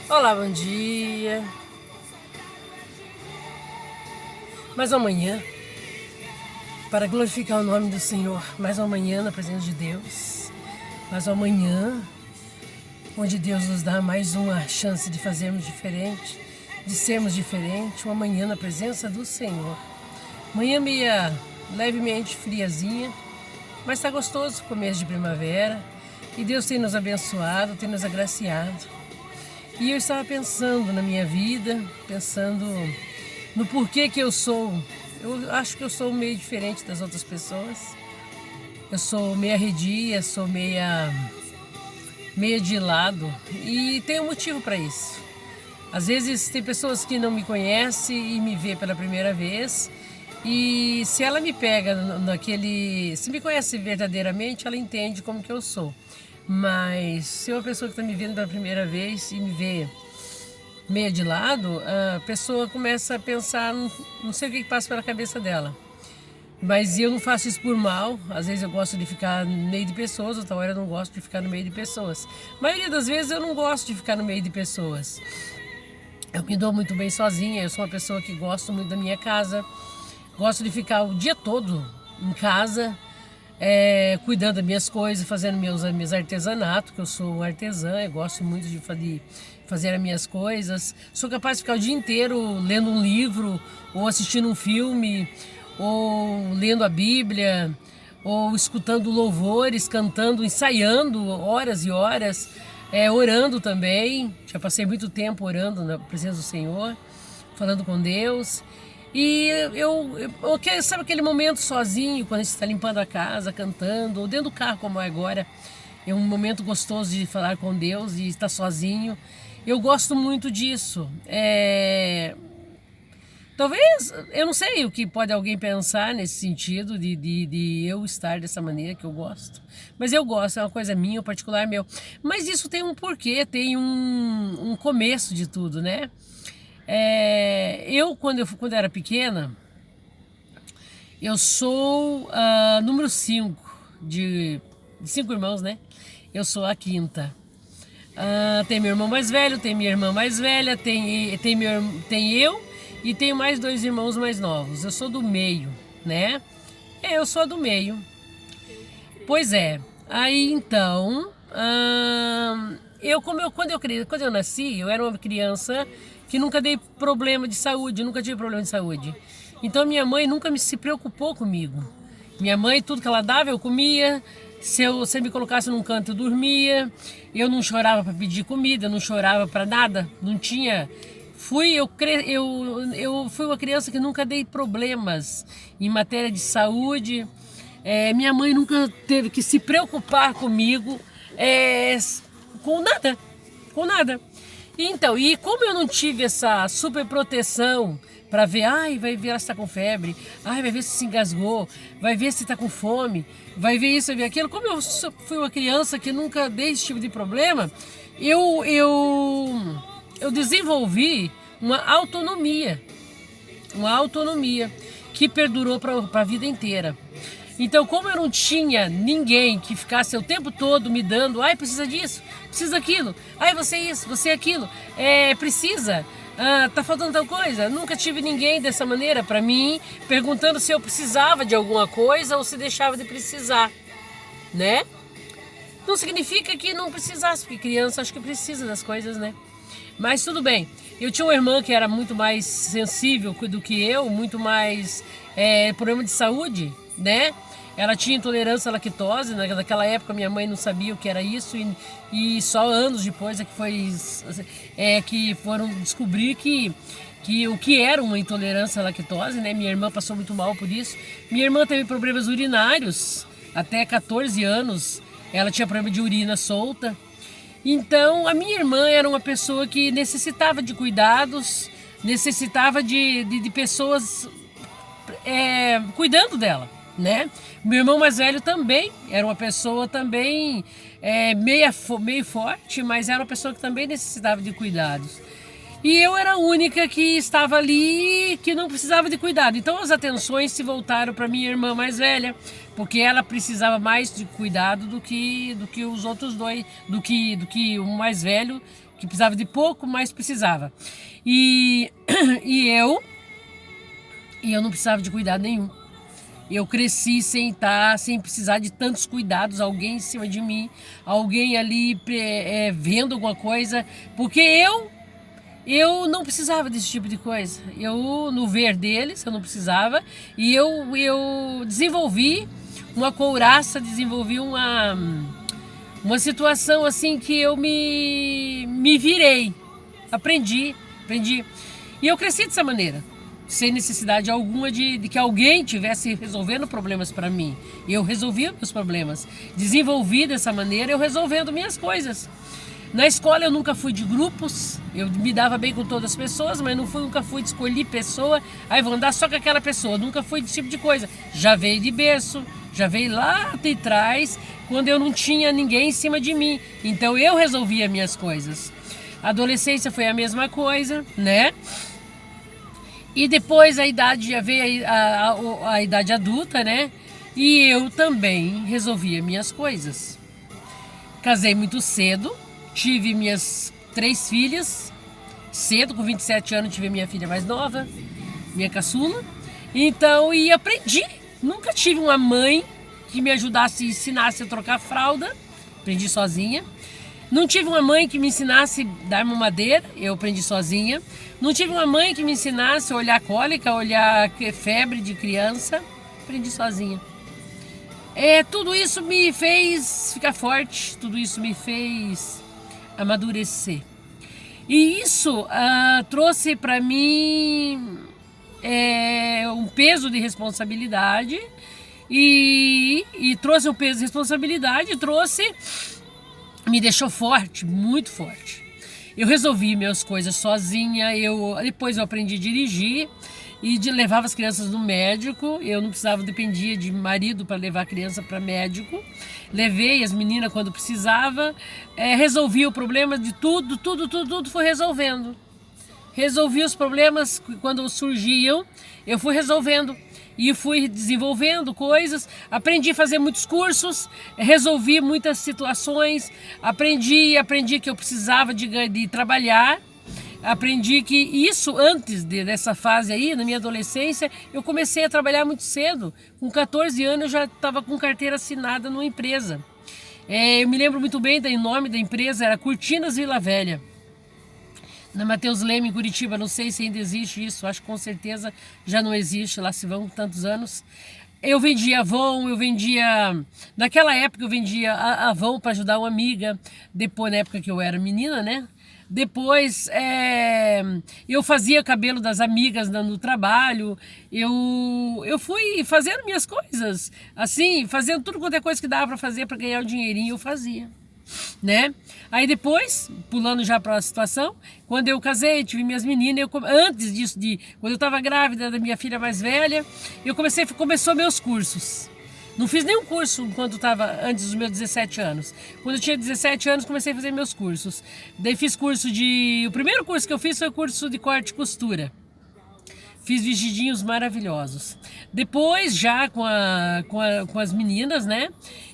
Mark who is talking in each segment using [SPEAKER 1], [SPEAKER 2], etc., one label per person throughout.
[SPEAKER 1] Olá, bom dia. Mais uma manhã para glorificar o nome do Senhor. Mais uma manhã na presença de Deus. Mais uma manhã onde Deus nos dá mais uma chance de fazermos diferente, de sermos diferentes. Uma manhã na presença do Senhor. Manhã meia levemente friazinha, mas está gostoso, começo de primavera. E Deus tem nos abençoado, tem nos agraciado. E eu estava pensando na minha vida, pensando no porquê que eu sou. Eu acho que eu sou meio diferente das outras pessoas. Eu sou meia arredia, sou meia de lado e tem um motivo para isso. Às vezes tem pessoas que não me conhecem e me vê pela primeira vez. E se ela me pega se me conhece verdadeiramente, ela entende como que eu sou. Mas se é uma pessoa que está me vendo pela primeira vez e me vê meio de lado, a pessoa começa a pensar, não sei o que passa pela cabeça dela. Mas eu não faço isso por mal. Às vezes eu gosto de ficar no meio de pessoas, outra hora eu não gosto de ficar no meio de pessoas. A maioria das vezes eu não gosto de ficar no meio de pessoas. Eu me dou muito bem sozinha, eu sou uma pessoa que gosto muito da minha casa. Gosto de ficar o dia todo em casa, cuidando das minhas coisas, fazendo meus artesanatos, que eu sou artesã, eu gosto muito de fazer as minhas coisas. Sou capaz de ficar o dia inteiro lendo um livro, ou assistindo um filme, ou lendo a Bíblia, ou escutando louvores, cantando, ensaiando horas e horas, orando também. Já passei muito tempo orando na presença do Senhor, falando com Deus. E sabe aquele momento sozinho, quando a gente está limpando a casa, cantando, ou dentro do carro como é agora, é um momento gostoso de falar com Deus e estar sozinho. Eu gosto muito disso. Talvez, eu não sei o que pode alguém pensar nesse sentido de eu estar dessa maneira que eu gosto. Mas eu gosto, é uma coisa minha, um particular meu. Mas isso tem um porquê, tem um começo de tudo, né? Quando eu era pequena, eu sou número 5 de 5 irmãos, né? Eu sou a quinta. Tem meu irmão mais velho, tem minha irmã mais velha, tem eu e tenho mais 2 irmãos mais novos. Eu sou do meio, né? Eu sou a do meio. Pois é. Aí então, quando eu nasci, eu era uma criança que nunca dei problema de saúde, nunca tive problema de saúde. Então minha mãe nunca se preocupou comigo. Minha mãe, tudo que ela dava, eu comia. Se me colocasse num canto, eu dormia. Eu não chorava para pedir comida, não chorava para nada, não tinha. Eu fui uma criança que nunca dei problemas em matéria de saúde. Minha mãe nunca teve que se preocupar comigo com nada, com nada. Então, e como eu não tive essa super proteção para ver, vai ver ela se está com febre, vai ver se engasgou, vai ver se está com fome, vai ver isso, vai ver aquilo. Como eu fui uma criança que nunca dei esse tipo de problema, eu desenvolvi uma autonomia que perdurou para a vida inteira. Então, como eu não tinha ninguém que ficasse o tempo todo me dando, precisa disso, precisa daquilo, você isso, você aquilo, precisa, tá faltando tal coisa. Nunca tive ninguém dessa maneira para mim, perguntando se eu precisava de alguma coisa ou se deixava de precisar, né? Não significa que não precisasse, porque criança acho que precisa das coisas, né? Mas tudo bem. Eu tinha uma irmã que era muito mais sensível do que eu, muito mais problema de saúde, né? Ela tinha intolerância à lactose. Naquela época minha mãe não sabia o que era isso e só anos depois que foram descobrir que o que era uma intolerância à lactose, né? Minha irmã passou muito mal por isso. Minha irmã teve problemas urinários até 14 anos. Ela tinha problema de urina solta. Então, a minha irmã era uma pessoa que necessitava de cuidados, necessitava de pessoas cuidando dela, né? Meu irmão mais velho também era uma pessoa também meio forte, mas era uma pessoa que também necessitava de cuidados. E eu era a única que estava ali, que não precisava de cuidado. Então as atenções se voltaram para minha irmã mais velha, porque ela precisava mais de cuidado do que os outros dois, do que o mais velho, que precisava de pouco, mas precisava. E eu não precisava de cuidado nenhum. Eu cresci sem precisar de tantos cuidados, alguém em cima de mim, alguém ali vendo alguma coisa, porque eu não precisava desse tipo de coisa. Eu, no ver deles, eu não precisava, e eu desenvolvi uma couraça, desenvolvi uma situação assim que eu me virei, aprendi. E eu cresci dessa maneira, sem necessidade alguma de que alguém tivesse resolvendo problemas para mim. Eu resolvia meus problemas, desenvolvi dessa maneira, eu resolvendo minhas coisas. Na escola eu nunca fui de grupos, eu me dava bem com todas as pessoas, mas nunca fui de escolher pessoa, aí vou andar só com aquela pessoa, nunca fui desse tipo de coisa. Já veio de berço, já veio lá de trás, quando eu não tinha ninguém em cima de mim, então eu resolvia minhas coisas. A adolescência foi a mesma coisa, né? E depois a idade já veio a idade adulta, né? E eu também resolvia minhas coisas. Casei muito cedo, tive minhas 3 filhas, cedo, com 27 anos tive minha filha mais nova, minha caçula. Então, e aprendi. Nunca tive uma mãe que me ajudasse, ensinasse a trocar fralda, aprendi sozinha. Não tive uma mãe que me ensinasse a dar mamadeira, eu aprendi sozinha. Não tive uma mãe que me ensinasse a olhar cólica, olhar febre de criança, aprendi sozinha. Tudo isso me fez ficar forte, tudo isso me fez amadurecer. E isso trouxe para mim um peso de responsabilidade e trouxe um peso de responsabilidade, me deixou forte, muito forte. Eu resolvi minhas coisas sozinha, depois eu aprendi a dirigir e levava as crianças no médico, eu não dependia de marido para levar a criança para médico, levei as meninas quando precisava, resolvi o problema de tudo foi resolvendo. Resolvi os problemas quando surgiam, eu fui resolvendo. E fui desenvolvendo coisas, aprendi a fazer muitos cursos, resolvi muitas situações, aprendi que eu precisava de trabalhar, aprendi que isso antes dessa fase aí, na minha adolescência, eu comecei a trabalhar muito cedo. Com 14 anos eu já estava com carteira assinada numa empresa. Eu me lembro muito bem do nome da empresa, era Cortinas Vila Velha. Na Mateus Leme, em Curitiba, não sei se ainda existe isso, acho que com certeza já não existe, lá se vão tantos anos. Eu vendia Avon, naquela época eu vendia Avon para ajudar uma amiga, depois na época que eu era menina, né? Depois eu fazia cabelo das amigas no trabalho, eu fui fazendo minhas coisas, assim, fazendo tudo quanto é coisa que dava para fazer para ganhar o dinheirinho, eu fazia. Né? Aí depois, pulando já para a situação, quando eu casei, tive minhas meninas, antes disso, quando eu estava grávida da minha filha mais velha, começou meus cursos. Não fiz nenhum curso enquanto estava antes dos meus 17 anos. Quando eu tinha 17 anos, comecei a fazer meus cursos. Daí fiz o primeiro curso que eu fiz foi o curso de corte e costura. Fiz vestidinhos maravilhosos. Depois, já com as meninas, né?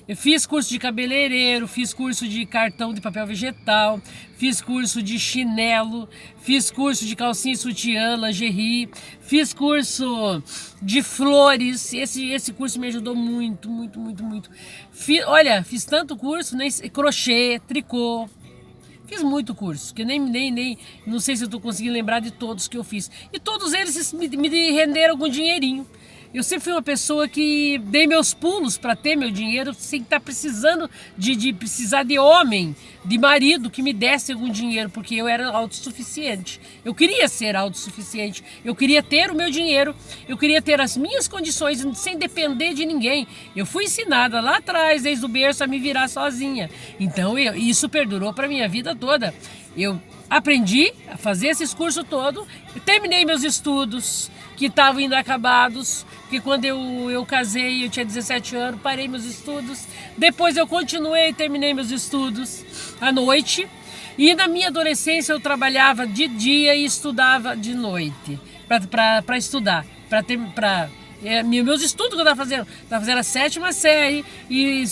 [SPEAKER 1] Eu fiz curso de cabeleireiro, fiz curso de cartão de papel vegetal, fiz curso de chinelo, fiz curso de calcinha e sutiã, lingerie, fiz curso de flores. Esse curso me ajudou muito. Fiz tanto curso, crochê, tricô. Fiz muito curso, que nem não sei se eu estou conseguindo lembrar de todos que eu fiz. E todos eles me renderam algum dinheirinho. Eu sempre fui uma pessoa que dei meus pulos para ter meu dinheiro sem estar precisando precisar de homem, de marido que me desse algum dinheiro, porque eu era autossuficiente. Eu queria ser autossuficiente, eu queria ter o meu dinheiro, eu queria ter as minhas condições sem depender de ninguém. Eu fui ensinada lá atrás, desde o berço, a me virar sozinha. Então isso perdurou para minha vida toda. Eu aprendi a fazer esses cursos todos, terminei meus estudos, que estavam ainda acabados, porque quando eu casei, eu tinha 17 anos, parei meus estudos. Depois eu continuei, terminei meus estudos à noite. E na minha adolescência eu trabalhava de dia e estudava de noite, para estudar, para Meus estudos que eu estava fazendo a 7ª série e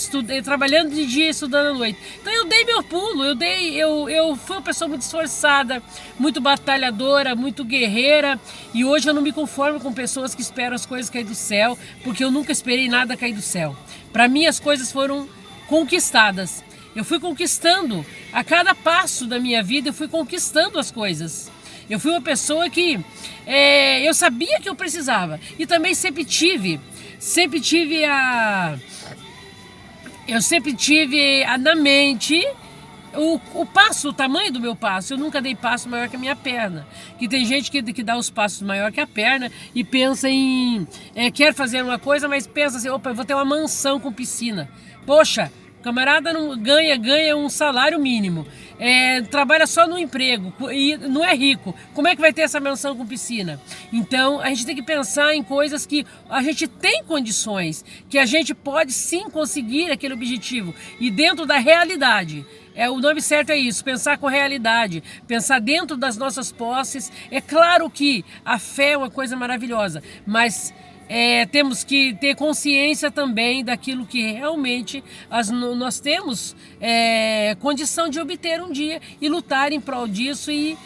[SPEAKER 1] trabalhando de dia e estudando à noite. Então eu dei meu pulo, eu fui uma pessoa muito esforçada, muito batalhadora, muito guerreira, e hoje eu não me conformo com pessoas que esperam as coisas cair do céu, porque eu nunca esperei nada cair do céu. Para mim as coisas foram conquistadas. Eu fui conquistando, a cada passo da minha vida eu fui conquistando as coisas. Eu fui uma pessoa que eu sabia que eu precisava. E também sempre tive na mente o passo, o tamanho do meu passo. Eu nunca dei passo maior que a minha perna. Que tem gente que dá os passos maior que a perna e pensa em... quer fazer uma coisa, mas pensa assim, opa, eu vou ter uma mansão com piscina. Poxa, o camarada não ganha um salário mínimo. Trabalha só no emprego e não é rico. Como é que vai ter essa mansão com piscina? Então a gente tem que pensar em coisas que a gente tem condições, que a gente pode sim conseguir aquele objetivo e dentro da realidade. O nome certo é isso, pensar com realidade, pensar dentro das nossas posses. É claro que a fé é uma coisa maravilhosa, mas temos que ter consciência também daquilo que realmente nós temos condição de obter um dia e lutar em prol disso e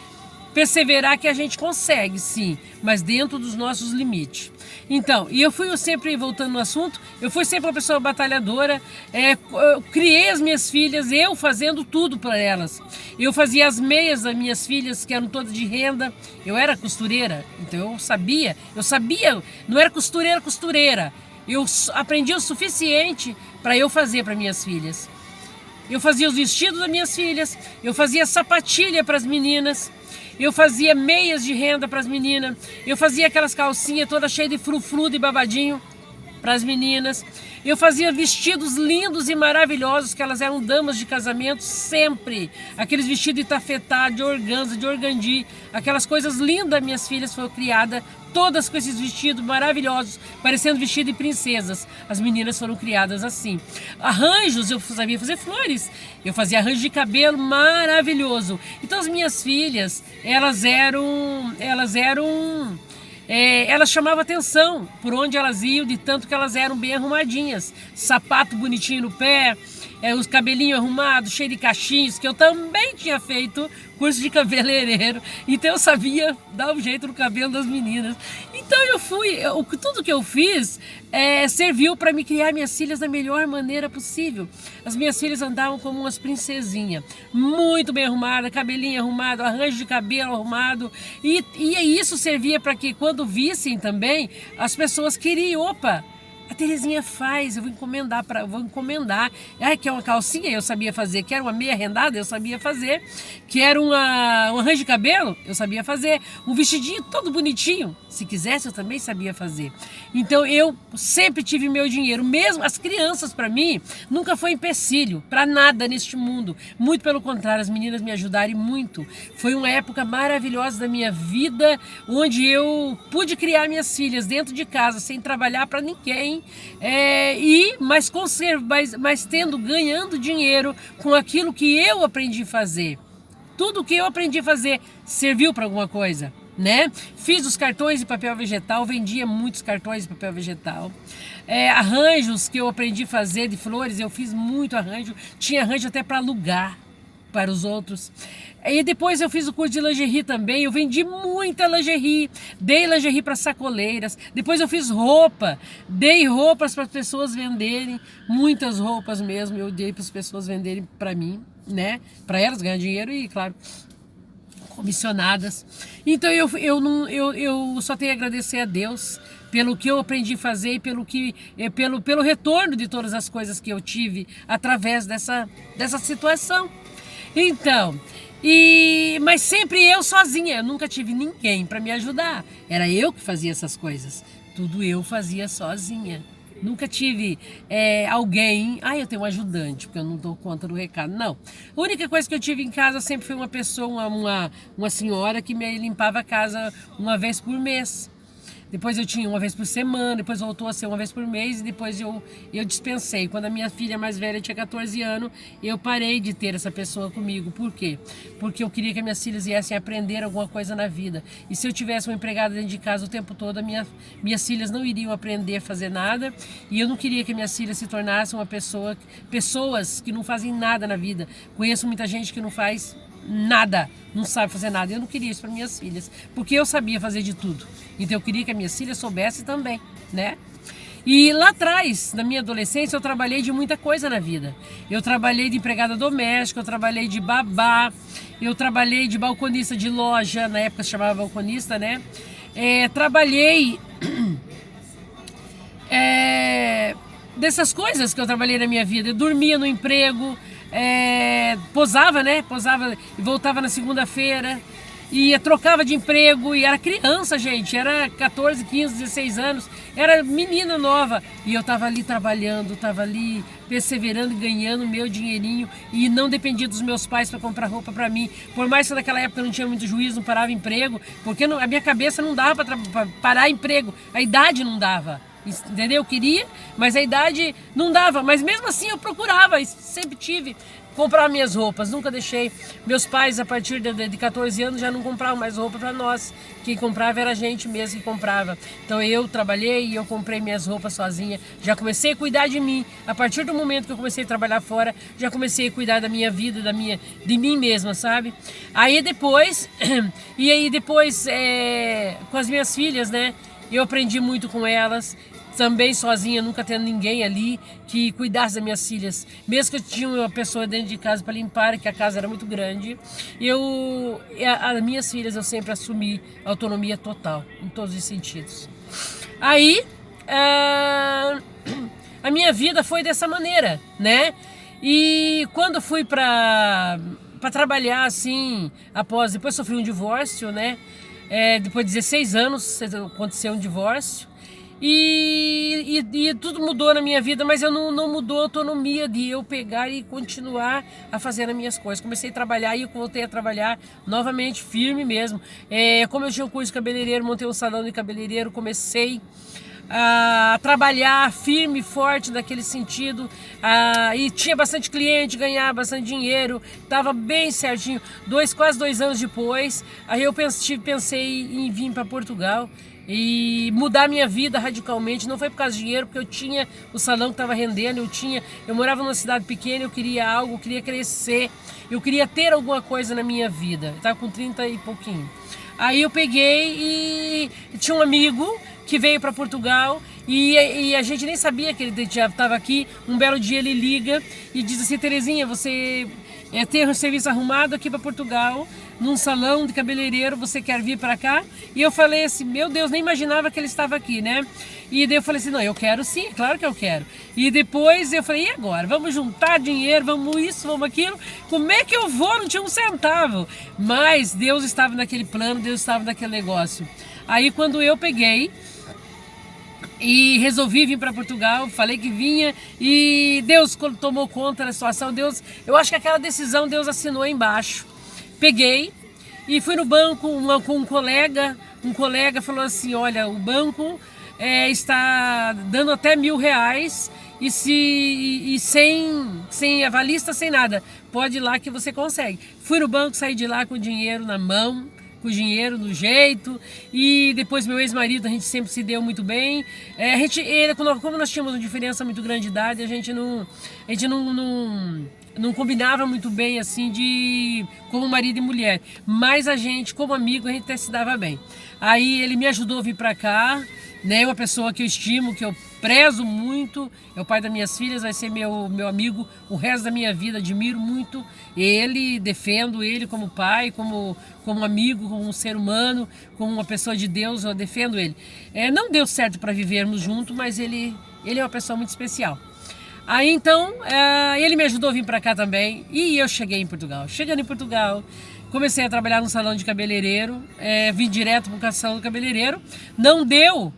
[SPEAKER 1] perseverar que a gente consegue, sim, mas dentro dos nossos limites. Então, e eu fui sempre, voltando no assunto, eu fui sempre uma pessoa batalhadora, eu criei as minhas filhas, eu fazendo tudo para elas. Eu fazia as meias das minhas filhas, que eram todas de renda, eu era costureira, então eu sabia, não era costureira, eu aprendi o suficiente para eu fazer para minhas filhas. Eu fazia os vestidos das minhas filhas, eu fazia sapatilha para as meninas, eu fazia meias de renda para as meninas, eu fazia aquelas calcinhas todas cheias de frufru, de babadinho para as meninas. Eu fazia vestidos lindos e maravilhosos, que elas eram damas de casamento sempre. Aqueles vestidos de tafetá, de organza, de organdi, aquelas coisas lindas. Minhas filhas foram criadas todas com esses vestidos maravilhosos, parecendo vestido de princesas. As meninas foram criadas assim. Arranjos, eu sabia fazer flores. Eu fazia arranjo de cabelo maravilhoso. Então as minhas filhas, elas chamavam atenção por onde elas iam, de tanto que elas eram bem arrumadinhas. Sapato bonitinho no pé, os cabelinhos arrumados, cheio de cachinhos, que eu também tinha feito curso de cabeleireiro, então eu sabia dar um jeito no cabelo das meninas. Então tudo que eu fiz serviu para me criar minhas filhas da melhor maneira possível. As minhas filhas andavam como umas princesinhas, muito bem arrumadas, cabelinho arrumado, arranjo de cabelo arrumado, e isso servia para que quando vissem também, as pessoas queriam, opa, a Terezinha faz, eu vou encomendar. Quer uma calcinha? Eu sabia fazer. Quer uma meia rendada? Eu sabia fazer. Quer um arranjo de cabelo? Eu sabia fazer. Um vestidinho todo bonitinho? Se quisesse, eu também sabia fazer. Então eu sempre tive meu dinheiro. Mesmo as crianças, para mim, nunca foi empecilho para nada neste mundo. Muito pelo contrário, as meninas me ajudaram muito. Foi uma época maravilhosa da minha vida, onde eu pude criar minhas filhas dentro de casa, sem trabalhar para ninguém. Mas ganhando dinheiro com aquilo que eu aprendi a fazer. Tudo que eu aprendi a fazer serviu para alguma coisa, né? Fiz os cartões de papel vegetal, vendia muitos cartões de papel vegetal. Arranjos que eu aprendi a fazer de flores, eu fiz muito arranjo. Tinha arranjo até para alugar para os outros. E depois eu fiz o curso de lingerie também, eu vendi muita lingerie, dei lingerie para sacoleiras, depois eu fiz roupa, dei roupas para as pessoas venderem, muitas roupas mesmo, eu dei para as pessoas venderem para mim, né, para elas ganhar dinheiro e, claro, comissionadas. Então eu só tenho a agradecer a Deus pelo que eu aprendi a fazer e pelo retorno de todas as coisas que eu tive através dessa situação. Então, mas sempre eu sozinha, eu nunca tive ninguém para me ajudar. Era eu que fazia essas coisas, tudo eu fazia sozinha. Nunca tive alguém, eu tenho um ajudante, porque eu não dou conta do recado. Não, a única coisa que eu tive em casa sempre foi uma pessoa, uma senhora que me limpava a casa uma vez por mês. depois eu tinha uma vez por semana, depois voltou a ser uma vez por mês e depois eu dispensei. Quando a minha filha mais velha tinha 14 anos, eu parei de ter essa pessoa comigo. Por quê? Porque eu queria que minhas filhas viessem aprender alguma coisa na vida. E se eu tivesse uma empregada dentro de casa o tempo todo, minhas filhas não iriam aprender a fazer nada. E eu não queria que minhas filhas se tornassem pessoas que não fazem nada na vida. Conheço muita gente que não faz nada, não sabe fazer nada. Eu não queria isso para minhas filhas, porque eu sabia fazer de tudo. Então eu queria que as minhas filhas soubessem também, né? E lá atrás, na minha adolescência, eu trabalhei de muita coisa na vida. Eu trabalhei de empregada doméstica, eu trabalhei de babá, eu trabalhei de balconista de loja, na época se chamava balconista, né? Trabalhei dessas coisas que eu trabalhei na minha vida. Eu dormia no emprego, posava, né? Posava e voltava na segunda-feira. E trocava de emprego, e era criança, gente, era 14, 15, 16 anos, era menina nova. E eu tava ali trabalhando, tava ali perseverando e ganhando meu dinheirinho, e não dependia dos meus pais para comprar roupa para mim. Por mais que naquela época eu não tinha muito juízo, não parava emprego, porque a minha cabeça não dava para parar emprego, a idade não dava. Entendeu? Eu queria, mas a idade não dava. Mas mesmo assim eu procurava, sempre tive comprar minhas roupas. Nunca deixei. Meus pais, a partir de 14 anos, já não compravam mais roupa para nós. Quem comprava era a gente mesmo que comprava. Então eu trabalhei e eu comprei minhas roupas sozinha. Já comecei a cuidar de mim. A partir do momento que eu comecei a trabalhar fora, já comecei a cuidar da minha vida, de mim mesma, sabe? Aí depois, com as minhas filhas, né? Eu aprendi muito com elas. Também sozinha, nunca tendo ninguém ali que cuidasse das minhas filhas. Mesmo que eu tinha uma pessoa dentro de casa para limpar, que a casa era muito grande, as minhas filhas eu sempre assumi autonomia total, em todos os sentidos. Aí, a minha vida foi dessa maneira, né? E quando fui para trabalhar assim, depois sofri um divórcio, né? Depois de 16 anos aconteceu um divórcio. E tudo mudou na minha vida, mas eu não mudou a autonomia de eu pegar e continuar a fazer as minhas coisas. Comecei a trabalhar e eu voltei a trabalhar novamente, firme mesmo. Como eu tinha um curso de cabeleireiro, montei um salão de cabeleireiro, comecei a trabalhar firme, forte naquele sentido, e tinha bastante cliente, ganhava bastante dinheiro, estava bem certinho. Quase 2 anos depois, aí eu pensei em vir para Portugal e mudar minha vida radicalmente. Não foi por causa de dinheiro, porque eu tinha o salão que estava rendendo, eu morava numa cidade pequena, eu queria algo, eu queria crescer, eu queria ter alguma coisa na minha vida. Eu estava com 30 e pouquinho. Aí eu peguei e tinha um amigo que veio para Portugal e a gente nem sabia que ele já estava aqui. Um belo dia ele liga e diz assim: Terezinha, você tem um serviço arrumado aqui para Portugal, num salão de cabeleireiro, você quer vir para cá? E eu falei assim, meu Deus, nem imaginava que ele estava aqui, né? E daí eu falei assim, não, eu quero sim, claro que eu quero. E depois eu falei, e agora? Vamos juntar dinheiro, vamos isso, vamos aquilo. Como é que eu vou? Não tinha um centavo. Mas Deus estava naquele plano, Deus estava naquele negócio. Aí quando eu peguei e resolvi vir para Portugal, falei que vinha e Deus tomou conta da situação. Eu acho que aquela decisão Deus assinou aí embaixo. Peguei e fui no banco com um colega falou assim, olha, o banco está dando até R$1.000 e sem avalista, sem nada. Pode ir lá que você consegue. Fui no banco, saí de lá com o dinheiro na mão, com o dinheiro no jeito, e depois meu ex-marido, a gente sempre se deu muito bem. Como nós tínhamos uma diferença muito grande de idade, a gente não combinava muito bem assim como marido e mulher, mas a gente, como amigo, a gente até se dava bem. Aí ele me ajudou a vir pra cá, né? Uma pessoa que eu estimo, que eu prezo muito, é o pai das minhas filhas, vai ser meu amigo o resto da minha vida, admiro muito ele, defendo ele como pai, como amigo, como um ser humano, como uma pessoa de Deus, eu defendo ele. Não deu certo para vivermos juntos, mas ele é uma pessoa muito especial. Aí então, ele me ajudou a vir para cá também e eu cheguei em Portugal. Chegando em Portugal, comecei a trabalhar no salão de cabeleireiro, vim direto para o salão de cabeleireiro. Não deu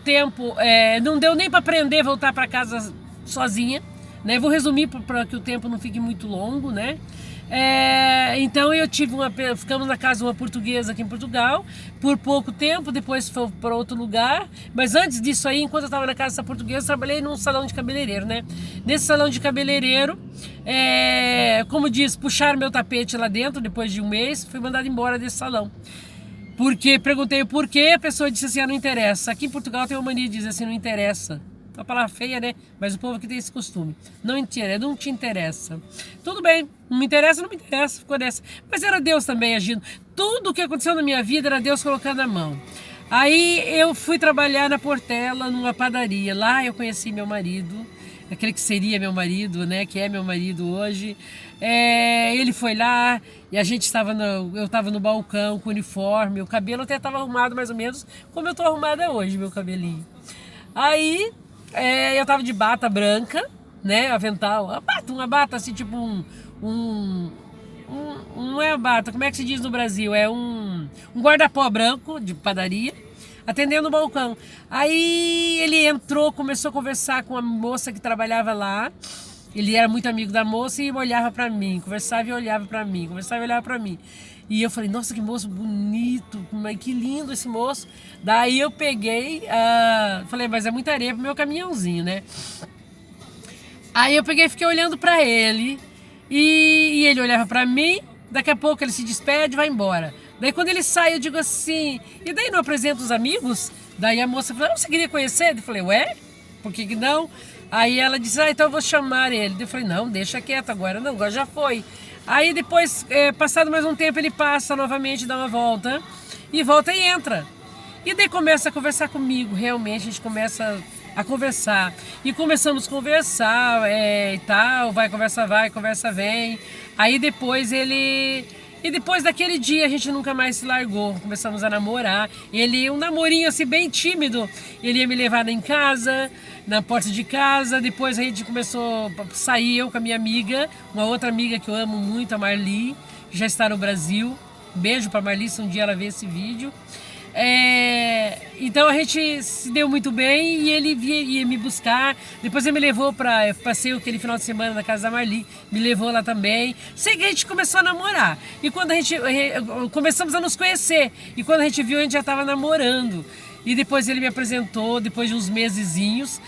[SPEAKER 1] tempo, não deu nem para aprender a voltar para casa sozinha, né? Vou resumir para que o tempo não fique muito longo, né? Então ficamos na casa de uma portuguesa aqui em Portugal por pouco tempo, depois foi para outro lugar. Mas antes disso aí, enquanto eu estava na casa dessa portuguesa, eu trabalhei num salão de cabeleireiro, né? Nesse salão de cabeleireiro, como diz, puxaram meu tapete lá dentro depois de um mês, fui mandado embora desse salão. Porque perguntei o porquê, a pessoa disse assim, não interessa. Aqui em Portugal tem uma mania de dizer assim, não interessa. Uma palavra feia, né? Mas o povo aqui tem esse costume. Não te interessa. Tudo bem, não me interessa, não me interessa, ficou nessa. Mas era Deus também agindo. Tudo o que aconteceu na minha vida era Deus colocando a mão. Aí eu fui trabalhar na Portela, numa padaria. Lá eu conheci meu marido, aquele que seria meu marido, né? Que é meu marido hoje. Ele foi lá e a gente eu estava no balcão com o uniforme. O cabelo até estava arrumado mais ou menos como eu estou arrumada hoje, meu cabelinho. Aí eu tava de bata branca, né, avental, uma bata assim, tipo não é a bata, como é que se diz no Brasil? É um guarda-pó branco de padaria, atendendo o balcão. Aí ele entrou, começou a conversar com a moça que trabalhava lá. Ele era muito amigo da moça e olhava pra mim, conversava e olhava pra mim, conversava e olhava pra mim. E eu falei, nossa, que moço bonito, que lindo esse moço. Daí eu peguei, falei, mas é muita areia pro meu caminhãozinho, né? Aí eu peguei e fiquei olhando pra ele, e ele olhava pra mim, daqui a pouco ele se despede e vai embora. Daí quando ele sai, eu digo assim, e daí não apresenta os amigos? Daí a moça falou, você queria conhecer? Eu falei, ué, por que não? Aí ela disse, então eu vou chamar ele. Eu falei, não, deixa quieto agora, não, agora já foi. Aí depois, passado mais um tempo, ele passa novamente, dá uma volta, e volta e entra. E daí começa a conversar comigo, realmente, a gente começa a conversar. E começamos a conversar e tal, conversa vem. Aí depois E depois daquele dia a gente nunca mais se largou, começamos a namorar. Um namorinho assim bem tímido, ele ia me levar em casa, na porta de casa. Depois a gente começou a sair, eu com a minha amiga, uma outra amiga que eu amo muito, a Marli, que já está no Brasil. Beijo pra Marli, se um dia ela ver esse vídeo. Então a gente se deu muito bem e ele ia me buscar. Depois ele me levou eu passei aquele final de semana na casa da Marli, me levou lá também. Sei que a gente começou a namorar. E quando começamos a nos conhecer. E quando a gente viu, a gente já estava namorando. E depois ele me apresentou, depois de uns mesezinhos,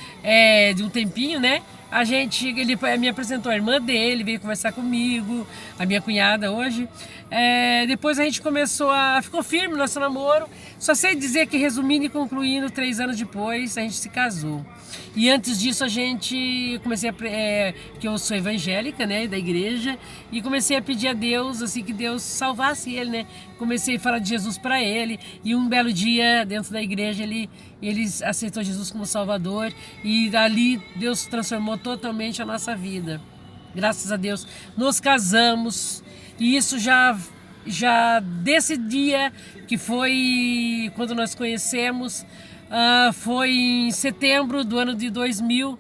[SPEAKER 1] de um tempinho, né? Ele me apresentou a irmã dele, veio conversar comigo, a minha cunhada hoje. Depois a gente ficou firme no nosso namoro. Só sei dizer que, resumindo e concluindo, 3 anos depois a gente se casou. E antes disso que eu sou evangélica, né, da igreja, e comecei a pedir a Deus, assim, que Deus salvasse ele, né. Comecei a falar de Jesus para ele, e um belo dia dentro da igreja ele aceitou Jesus como Salvador, e dali Deus transformou totalmente a nossa vida. Graças a Deus nos casamos, e isso já desse dia que foi quando nós conhecemos, foi em setembro do ano de 2000.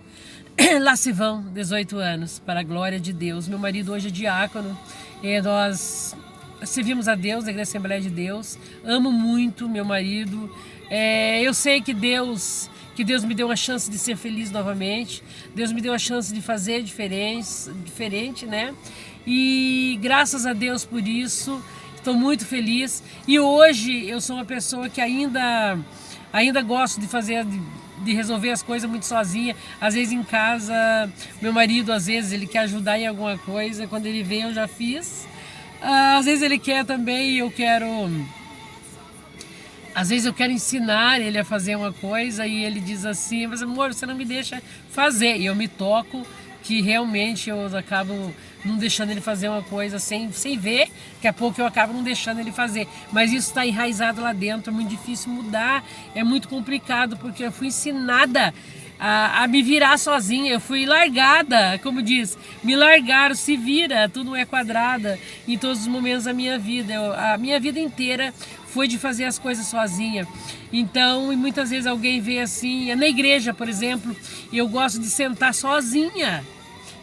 [SPEAKER 1] Lá se vão 18 anos, para a glória de Deus. Meu marido hoje é diácono, nós servimos a Deus na Igreja Assembleia de Deus. Amo muito meu marido. Eu sei que Deus me deu uma chance de ser feliz novamente. Deus me deu a chance de fazer diferente, né? E graças a Deus por isso, estou muito feliz. E hoje eu sou uma pessoa que ainda gosto de resolver as coisas muito sozinha. Às vezes em casa, meu marido, às vezes ele quer ajudar em alguma coisa. Quando ele vem, eu já fiz. Às vezes ele quer também, às vezes eu quero ensinar ele a fazer uma coisa e ele diz assim, mas amor, você não me deixa fazer. E eu me toco que realmente eu acabo não deixando ele fazer uma coisa sem ver, daqui a pouco eu acabo não deixando ele fazer. Mas isso está enraizado lá dentro, é muito difícil mudar, é muito complicado, porque eu fui ensinada a me virar sozinha, eu fui largada, como diz, me largaram, se vira, tu não é quadrada, em todos os momentos da minha vida. A minha vida inteira foi de fazer as coisas sozinha. Então, e muitas vezes alguém vê assim, na igreja, por exemplo, eu gosto de sentar sozinha.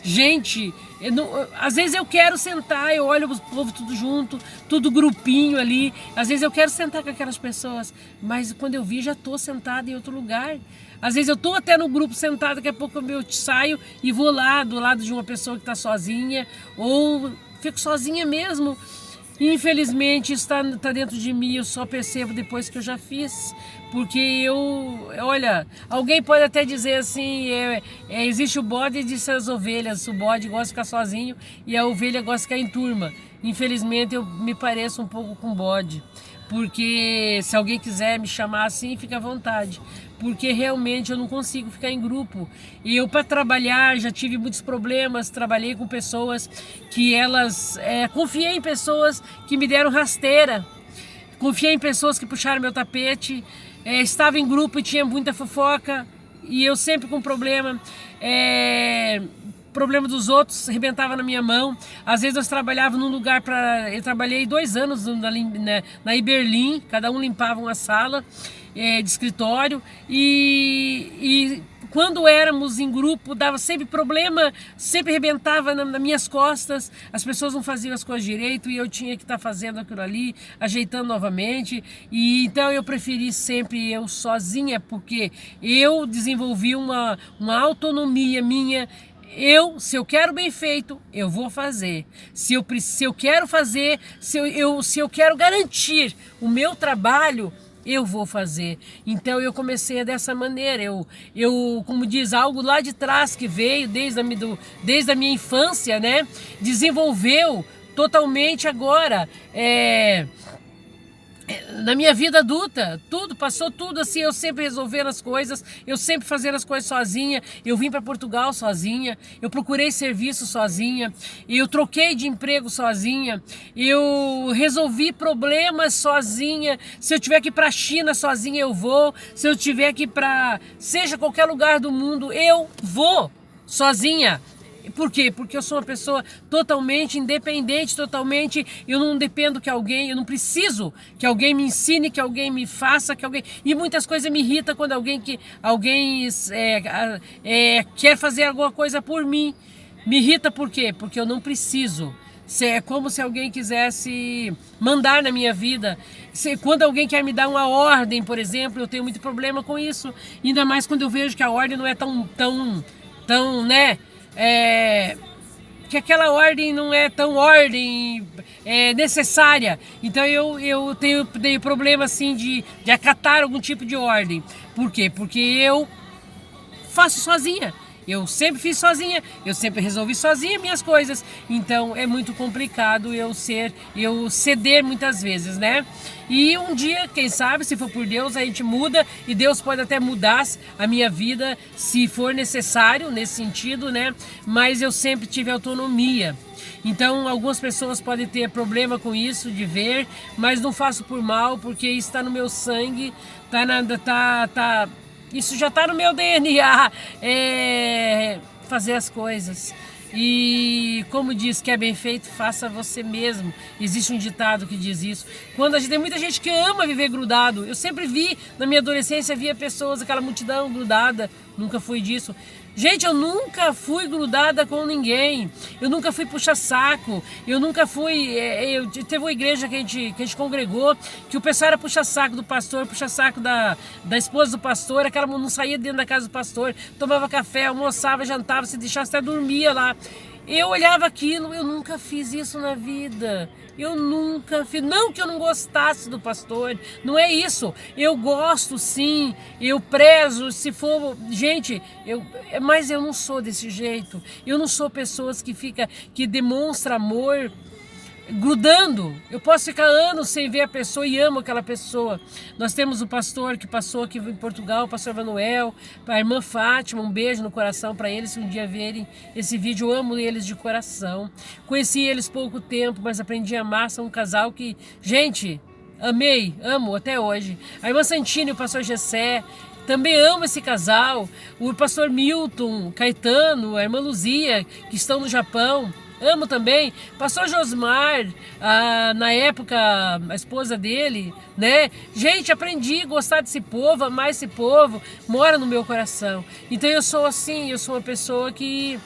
[SPEAKER 1] Gente, às vezes eu quero sentar, eu olho o povo tudo junto, tudo grupinho ali. Às vezes eu quero sentar com aquelas pessoas, mas quando eu vi já estou sentada em outro lugar. Às vezes eu estou até no grupo sentada, daqui a pouco eu saio e vou lá do lado de uma pessoa que está sozinha, ou fico sozinha mesmo. E, infelizmente, isso tá dentro de mim, eu só percebo depois que eu já fiz. Porque olha, alguém pode até dizer assim, existe o bode e existe as ovelhas. O bode gosta de ficar sozinho e a ovelha gosta de ficar em turma. Infelizmente, eu me pareço um pouco com bode. Porque se alguém quiser me chamar assim, fica à vontade. Porque realmente eu não consigo ficar em grupo. E eu, para trabalhar, já tive muitos problemas. Trabalhei com pessoas que confiei em pessoas que me deram rasteira. Confiei em pessoas que puxaram meu tapete. Estava em grupo e tinha muita fofoca. E eu sempre com problema. Problema dos outros arrebentava na minha mão. Às vezes nós trabalhávamos num lugar eu trabalhei 2 anos na Iberlim, cada um limpava uma sala de escritório e quando éramos em grupo dava sempre problema, sempre arrebentava nas minhas costas, as pessoas não faziam as coisas direito e eu tinha que estar fazendo aquilo ali, ajeitando novamente. E então eu preferi sempre eu sozinha, porque eu desenvolvi uma autonomia minha. Se eu quero bem feito, eu vou fazer. Se eu quero fazer, se eu quero garantir o meu trabalho, eu vou fazer. Então eu comecei dessa maneira. Eu, como diz, algo lá de trás que veio desde a minha infância, né? Desenvolveu totalmente agora. Na minha vida adulta, passou tudo assim, eu sempre resolvendo as coisas, eu sempre fazendo as coisas sozinha. Eu vim para Portugal sozinha, eu procurei serviço sozinha, eu troquei de emprego sozinha, eu resolvi problemas sozinha. Se eu tiver que ir para a China sozinha, eu vou. Se eu tiver que ir para seja qualquer lugar do mundo, eu vou sozinha. Por quê? Porque eu sou uma pessoa totalmente independente, eu não dependo que alguém, eu não preciso que alguém me ensine, que alguém me faça, e muitas coisas me irritam quando alguém quer fazer alguma coisa por mim. Me irrita por quê? Porque eu não preciso. É como se alguém quisesse mandar na minha vida. Quando alguém quer me dar uma ordem, por exemplo, eu tenho muito problema com isso. Ainda mais quando eu vejo que a ordem não é tão, né? Que aquela ordem não é tão necessária. Então eu tenho problema assim de acatar algum tipo de ordem. Por quê? Porque eu faço sozinha. Eu sempre fiz sozinha, eu sempre resolvi sozinha minhas coisas. Então é muito complicado eu ceder muitas vezes, né? E um dia, quem sabe, se for por Deus, a gente muda e Deus pode até mudar a minha vida se for necessário, nesse sentido, né? Mas eu sempre tive autonomia. Então algumas pessoas podem ter problema com isso, de ver, mas não faço por mal, porque isso está no meu sangue, isso já está no meu DNA, fazer as coisas. E como diz que é bem feito, faça você mesmo. Existe um ditado que diz isso. Tem muita gente que ama viver grudado. Eu sempre vi, na minha adolescência, via pessoas, aquela multidão grudada. Nunca fui disso. Gente, eu nunca fui grudada com ninguém. Eu nunca fui puxa-saco. Eu nunca fui... teve uma igreja que a gente congregou, que o pessoal era puxa-saco do pastor, puxa-saco da esposa do pastor. Aquela não saía dentro da casa do pastor, tomava café, almoçava, jantava, se deixasse até dormia lá. Eu olhava aquilo, eu nunca fiz isso na vida. Eu nunca fiz. Não que eu não gostasse do pastor, não é isso. Eu gosto sim, eu prezo, se for. Gente, mas eu não sou desse jeito. Eu não sou pessoas que demonstra amor grudando. Eu posso ficar anos sem ver a pessoa e amo aquela pessoa. Nós temos o pastor que passou aqui em Portugal, o pastor Manuel, a irmã Fátima, um beijo no coração para eles, se um dia verem esse vídeo. Eu amo eles de coração. Conheci eles pouco tempo, mas aprendi a amar. São um casal que, gente, amo até hoje. A irmã Santini e o pastor Gessé, também amo esse casal. O pastor Milton, Caetano, a irmã Luzia, que estão no Japão. Amo também. Pastor Josmar, na época, a esposa dele, né? Gente, aprendi a gostar desse povo, amar esse povo, mora no meu coração. Então eu sou assim, eu sou uma pessoa que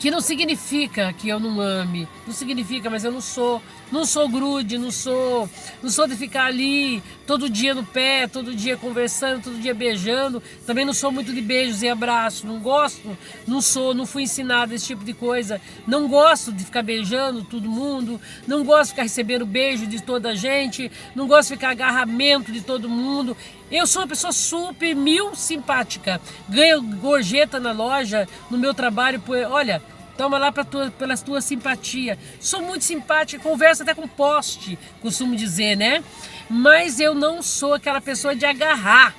[SPEAKER 1] não significa que eu não ame, não significa, mas eu não sou Não sou grude, não sou de ficar ali todo dia no pé, todo dia conversando, todo dia beijando. Também não sou muito de beijos e abraços, não gosto, não fui ensinada esse tipo de coisa. Não gosto de ficar beijando todo mundo, não gosto de ficar recebendo beijo de toda a gente, não gosto de ficar agarramento de todo mundo. Eu sou uma pessoa super simpática, ganho gorjeta na loja, no meu trabalho, olha... Toma lá pela tua simpatia. Sou muito simpática, converso até com poste, costumo dizer, né? Mas eu não sou aquela pessoa de agarrar,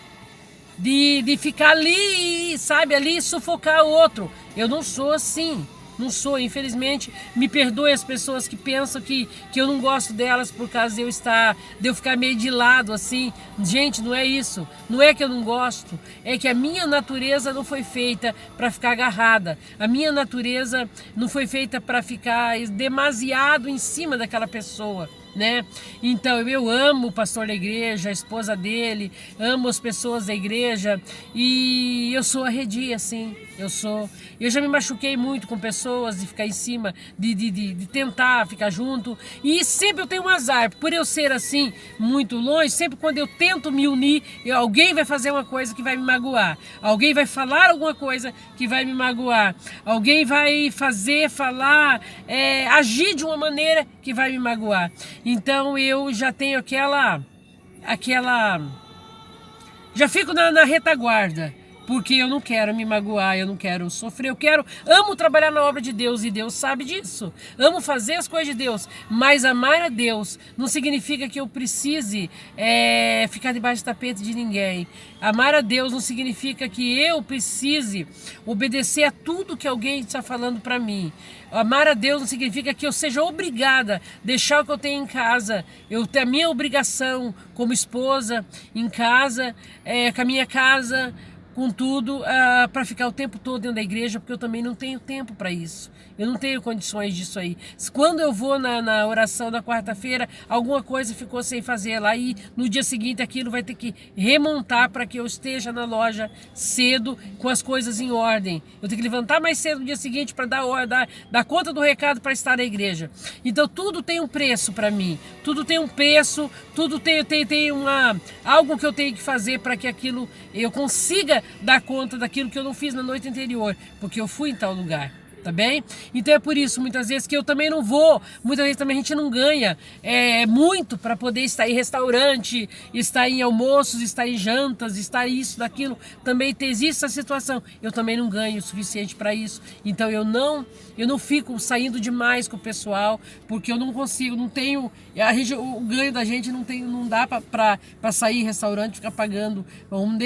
[SPEAKER 1] de ficar ali, sabe, ali sufocar o outro. Eu não sou assim. Não sou, infelizmente, me perdoe as pessoas que pensam que eu não gosto delas por causa de eu ficar meio de lado assim. Gente, não é isso. Não é que eu não gosto, é que a minha natureza não foi feita para ficar agarrada. A minha natureza não foi feita para ficar demasiado em cima daquela pessoa, né? Então eu amo o pastor da igreja, a esposa dele, amo as pessoas da igreja e eu sou arredia, assim. Eu já me machuquei muito com pessoas de ficar em cima, de tentar ficar junto. E sempre eu tenho um azar, por eu ser assim, muito longe, sempre quando eu tento me unir, alguém vai fazer uma coisa que vai me magoar. Alguém vai falar alguma coisa que vai me magoar. Alguém vai falar, agir de uma maneira que vai me magoar. Então eu já tenho já fico na retaguarda. Porque eu não quero me magoar, eu não quero sofrer, amo trabalhar na obra de Deus e Deus sabe disso. Amo fazer as coisas de Deus, mas amar a Deus não significa que eu precise ficar debaixo do tapete de ninguém. Amar a Deus não significa que eu precise obedecer a tudo que alguém está falando para mim. Amar a Deus não significa que eu seja obrigada a deixar o que eu tenho em casa. Eu tenho a minha obrigação como esposa em casa, com a minha casa, com tudo, para ficar o tempo todo dentro da igreja, porque eu também não tenho tempo para isso. Eu não tenho condições disso aí. Quando eu vou na oração da quarta-feira, alguma coisa ficou sem fazer lá e no dia seguinte aquilo vai ter que remontar para que eu esteja na loja cedo com as coisas em ordem. Eu tenho que levantar mais cedo no dia seguinte para dar conta do recado para estar na igreja. Então tudo tem um preço para mim. Tudo tem um preço, tudo tem algo que eu tenho que fazer para que aquilo eu consiga dar conta daquilo que eu não fiz na noite anterior, porque eu fui em tal lugar. Tá bem? Então é por isso, muitas vezes, que eu também não vou, muitas vezes também a gente não ganha muito para poder estar em restaurante, estar em almoços, estar em jantas, estar isso, daquilo, também existe essa situação, eu também não ganho o suficiente para isso, então eu não fico saindo demais com o pessoal, porque eu não consigo, não tenho, o ganho da gente não dá para sair em restaurante, ficar pagando, vamos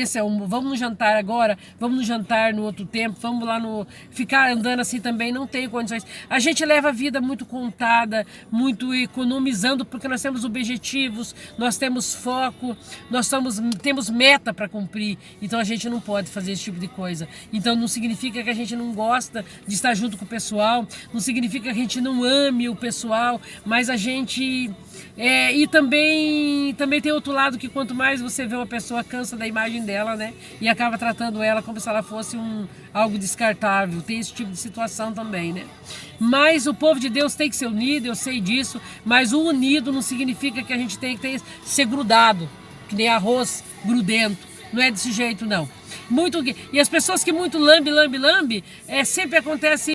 [SPEAKER 1] no jantar agora, vamos no jantar no outro tempo, vamos lá ficar andando assim também, não tenho condições. A gente leva a vida muito contada, muito economizando, porque nós temos objetivos, nós temos foco, temos meta para cumprir, então a gente não pode fazer esse tipo de coisa. Então não significa que a gente não gosta de estar junto com o pessoal, não significa que a gente não ame o pessoal, mas a gente... e também tem outro lado, que quanto mais você vê uma pessoa, cansa da imagem dela, né? E acaba tratando ela como se ela fosse algo descartável. Tem esse tipo de situação também, né? Mas o povo de Deus tem que ser unido, eu sei disso, mas o unido não significa que a gente tem que ser grudado, que nem arroz grudento. Não é desse jeito, não. E as pessoas que muito lambe, sempre acontece